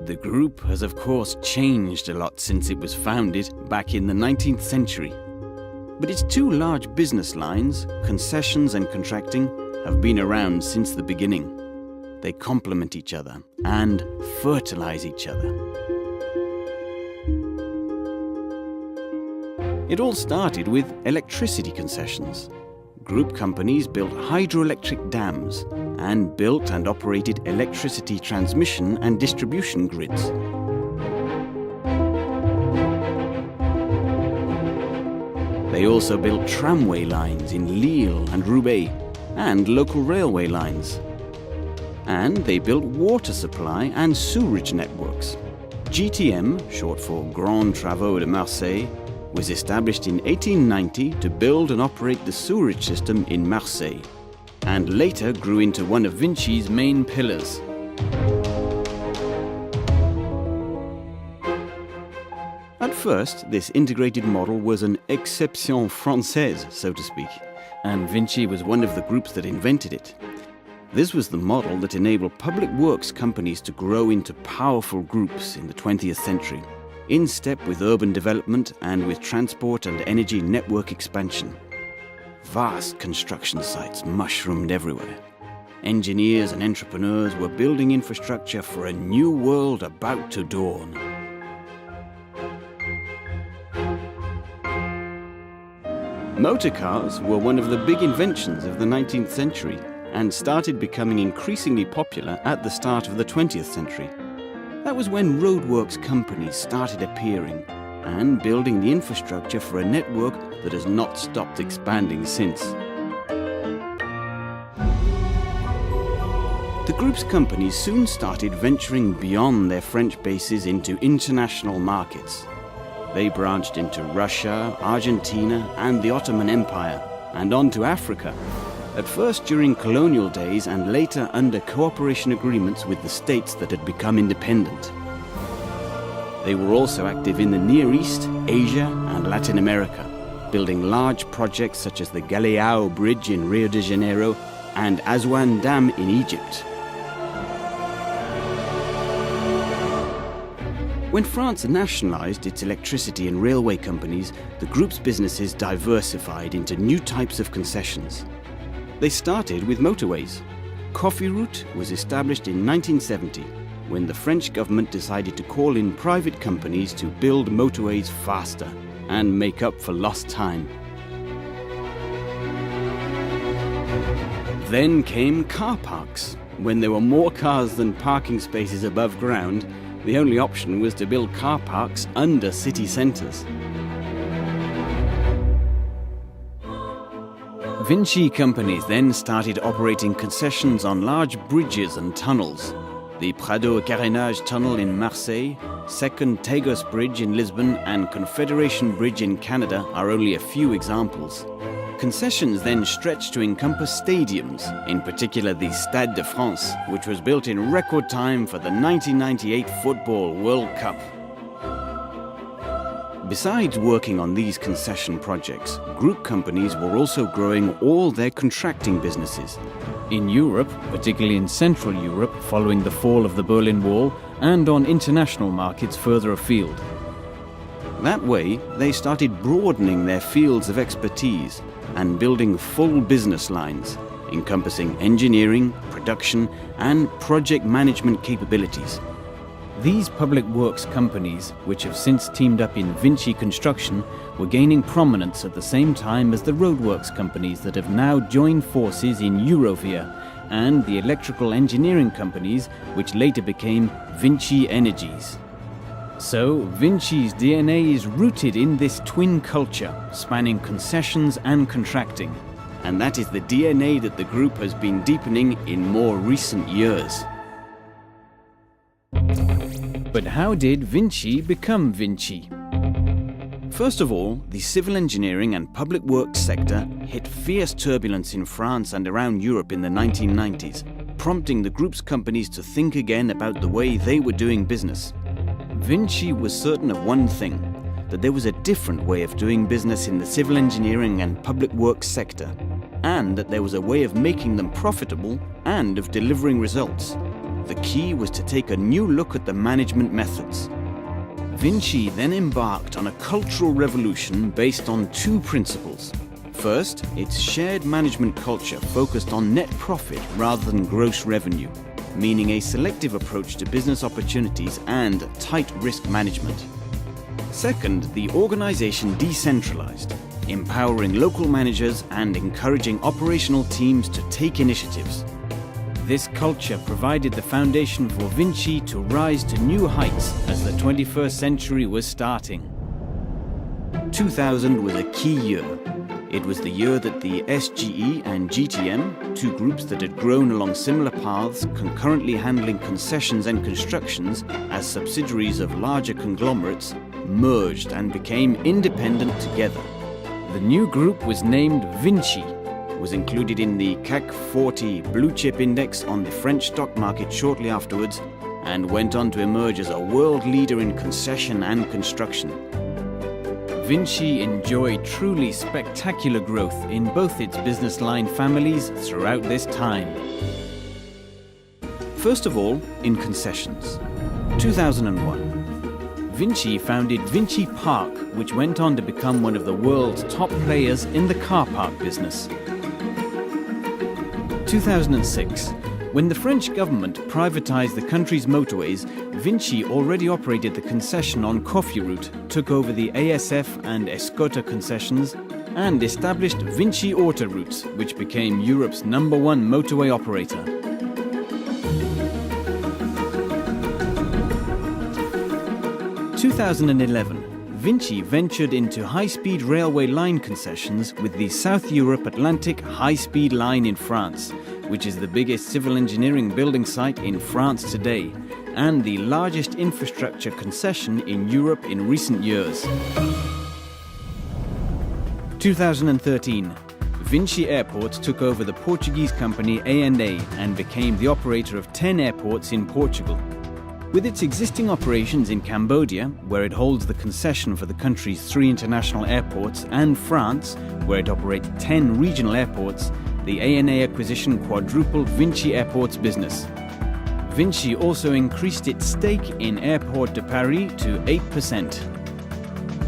The group has of course changed a lot since it was founded back in the 19th century. But its two large business lines, concessions and contracting, have been around since the beginning. They complement each other and fertilize each other. It all started with electricity concessions. Group companies built hydroelectric dams and built and operated electricity transmission and distribution grids. They also built tramway lines in Lille and Roubaix and local railway lines. And they built water supply and sewerage networks. GTM, short for Grands Travaux de Marseille, was established in 1890 to build and operate the sewerage system in Marseille, and later grew into one of VINCI's main pillars. At first, this integrated model was an exception française, so to speak, and VINCI was one of the groups that invented it. This was the model that enabled public works companies to grow into powerful groups in the 20th century, in step with urban development and with transport and energy network expansion. Vast construction sites mushroomed everywhere. Engineers and entrepreneurs were building infrastructure for a new world about to dawn. Motorcars were one of the big inventions of the 19th century and started becoming increasingly popular at the start of the 20th century. That was when roadworks companies started appearing and building the infrastructure for a network that has not stopped expanding since. The group's companies soon started venturing beyond their French bases into international markets. They branched into Russia, Argentina, and the Ottoman Empire, and on to Africa, at first during colonial days and later under cooperation agreements with the states that had become independent. They were also active in the Near East, Asia, and Latin America, building large projects such as the Galeão Bridge in Rio de Janeiro and Aswan Dam in Egypt. When France nationalized its electricity and railway companies, the group's businesses diversified into new types of concessions. They started with motorways. Cofiroute was established in 1970, when the French government decided to call in private companies to build motorways faster and make up for lost time. Then came car parks. When there were more cars than parking spaces above ground, the only option was to build car parks under city centers. VINCI companies then started operating concessions on large bridges and tunnels. The Prado Carénage Tunnel in Marseille, Second Tagus Bridge in Lisbon, and Confederation Bridge in Canada are only a few examples. Concessions then stretched to encompass stadiums, in particular the Stade de France, which was built in record time for the 1998 Football World Cup. Besides working on these concession projects, group companies were also growing all their contracting businesses. In Europe, particularly in Central Europe following the fall of the Berlin Wall, and on international markets further afield. That way, they started broadening their fields of expertise and building full business lines, encompassing engineering, production, and project management capabilities. These public works companies, which have since teamed up in VINCI Construction, were gaining prominence at the same time as the roadworks companies that have now joined forces in Eurovia, and the electrical engineering companies, which later became VINCI Energies. So, VINCI's DNA is rooted in this twin culture, spanning concessions and contracting. And that is the DNA that the group has been deepening in more recent years. But how did VINCI become VINCI? First of all, the civil engineering and public works sector hit fierce turbulence in France and around Europe in the 1990s, prompting the group's companies to think again about the way they were doing business. VINCI was certain of one thing, that there was a different way of doing business in the civil engineering and public works sector, and that there was a way of making them profitable and of delivering results. the key was to take a new look at the management methods. VINCI then embarked on a cultural revolution based on two principles. First, its shared management culture focused on net profit rather than gross revenue, meaning a selective approach to business opportunities and tight risk management. Second, the organization decentralized, empowering local managers and encouraging operational teams to take initiatives. This culture provided the foundation for VINCI to rise to new heights as the 21st century was starting. 2000 was a key year. It was the year that the SGE and GTM, two groups that had grown along similar paths, concurrently handling concessions and constructions as subsidiaries of larger conglomerates, merged and became independent together. The new group was named VINCI, was included in the CAC 40 blue chip index on the French stock market shortly afterwards, and went on to emerge as a world leader in concession and construction. VINCI enjoyed truly spectacular growth in both its business line families throughout this time. First of all, in concessions. 2001. VINCI founded VINCI Park, which went on to become one of the world's top players in the car park business. 2006. When the French government privatized the country's motorways, VINCI already operated the concession on Coffee Route, took over the ASF and Escota concessions, and established VINCI Autoroutes, which became Europe's #1 motorway operator. 2011, VINCI ventured into high-speed railway line concessions with the South Europe Atlantic High-Speed Line in France, which is the biggest civil engineering building site in France today, and the largest infrastructure concession in Europe in recent years. 2013, VINCI Airports took over the Portuguese company A&A and became the operator of 10 airports in Portugal. With its existing operations in Cambodia, where it holds the concession for the country's 3 international airports, and France, where it operates 10 regional airports, the A&A acquisition quadrupled VINCI Airports' business. VINCI also increased its stake in Airport de Paris to 8%.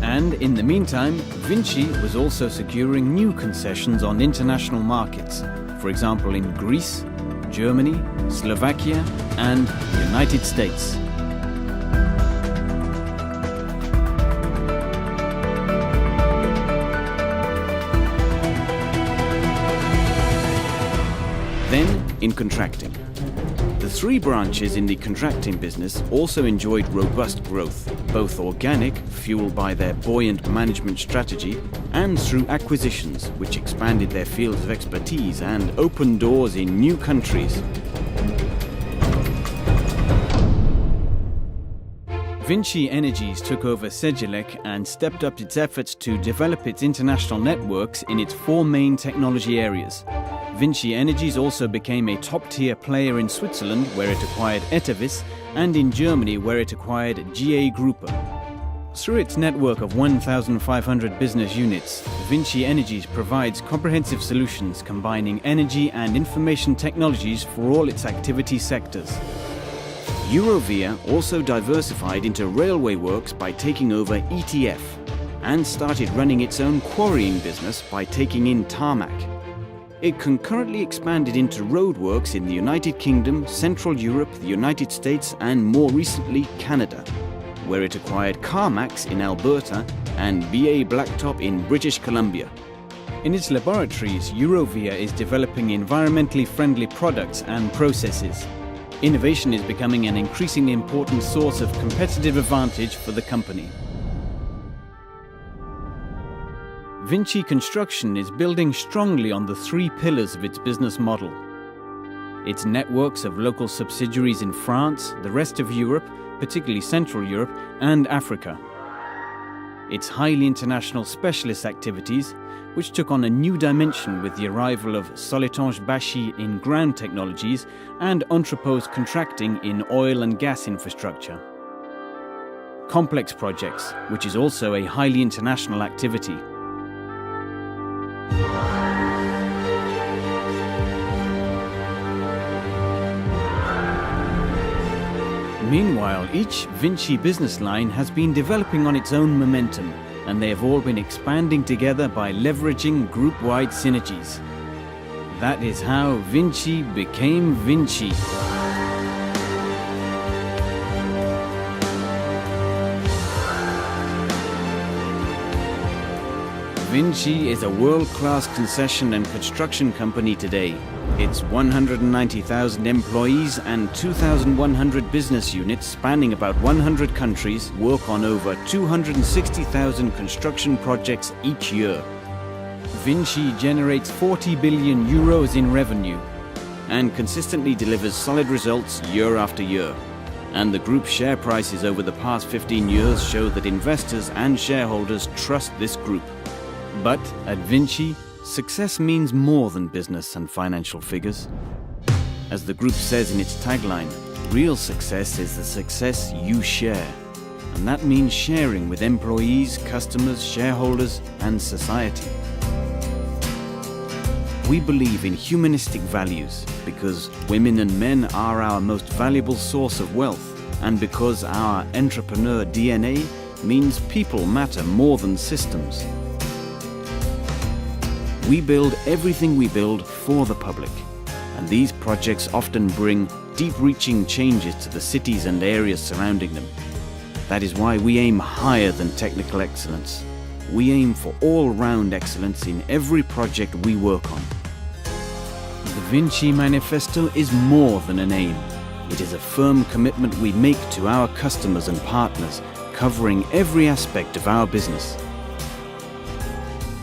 And in the meantime, VINCI was also securing new concessions on international markets, for example in Greece, Germany, Slovakia, and the United States. Then, in contracting. The 3 branches in the contracting business also enjoyed robust growth, both organic, fueled by their buoyant management strategy, and through acquisitions, which expanded their fields of expertise and opened doors in new countries. VINCI Energies took over Cegelec and stepped up its efforts to develop its international networks in its 4 main technology areas. VINCI Energies also became a top-tier player in Switzerland, where it acquired Etavis, and in Germany, where it acquired GA Gruppe. Through its network of 1,500 business units, VINCI Energies provides comprehensive solutions combining energy and information technologies for all its activity sectors. Eurovia also diversified into railway works by taking over ETF, and started running its own quarrying business by taking in Tarmac. It concurrently expanded into roadworks in the United Kingdom, Central Europe, the United States, and more recently Canada, where it acquired Carmax in Alberta and BA Blacktop in British Columbia. In its laboratories, Eurovia is developing environmentally friendly products and processes. Innovation is becoming an increasingly important source of competitive advantage for the company. VINCI Construction is building strongly on the 3 pillars of its business model. Its networks of local subsidiaries in France, the rest of Europe, particularly Central Europe, and Africa. Its highly international specialist activities, which took on a new dimension with the arrival of Soletanche Bachy in ground technologies and Entrepose Contracting in oil and gas infrastructure. Complex projects, which is also a highly international activity. Meanwhile, each VINCI business line has been developing on its own momentum, and they have all been expanding together by leveraging group-wide synergies. That is how VINCI became VINCI. VINCI is a world-class concession and construction company today. Its 190,000 employees and 2,100 business units spanning about 100 countries work on over 260,000 construction projects each year. VINCI generates 40 billion euros in revenue and consistently delivers solid results year after year. And the group's share prices over the past 15 years show that investors and shareholders trust this group. But at VINCI, success means more than business and financial figures. As the group says in its tagline, real success is the success you share. And that means sharing with employees, customers, shareholders, and society. We believe in humanistic values because women and men are our most valuable source of wealth, and because our entrepreneur DNA means people matter more than systems. We build everything we build for the public, and these projects often bring deep-reaching changes to the cities and areas surrounding them. That is why we aim higher than technical excellence. We aim for all-round excellence in every project we work on. The VINCI Manifesto is more than a name. It is a firm commitment we make to our customers and partners, covering every aspect of our business.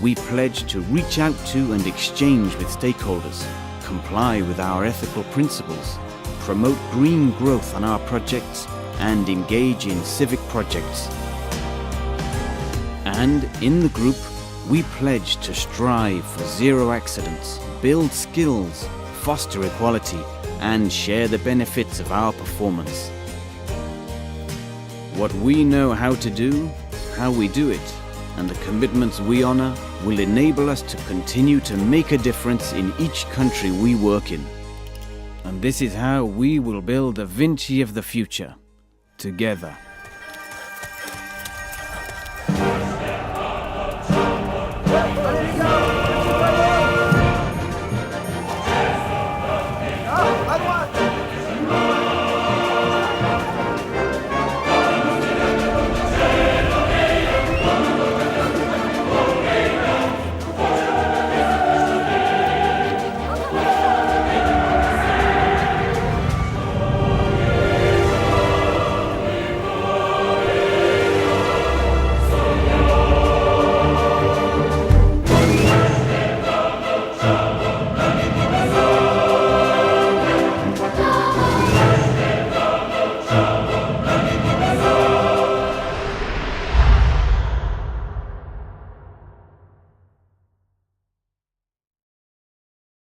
We pledge to reach out to and exchange with stakeholders, comply with our ethical principles, promote green growth on our projects, and engage in civic projects. And in the group, we pledge to strive for zero accidents, build skills, foster equality, and share the benefits of our performance. What we know how to do, how we do it, and the commitments we honor will enable us to continue to make a difference in each country we work in. And this is how we will build the VINCI of the future, together.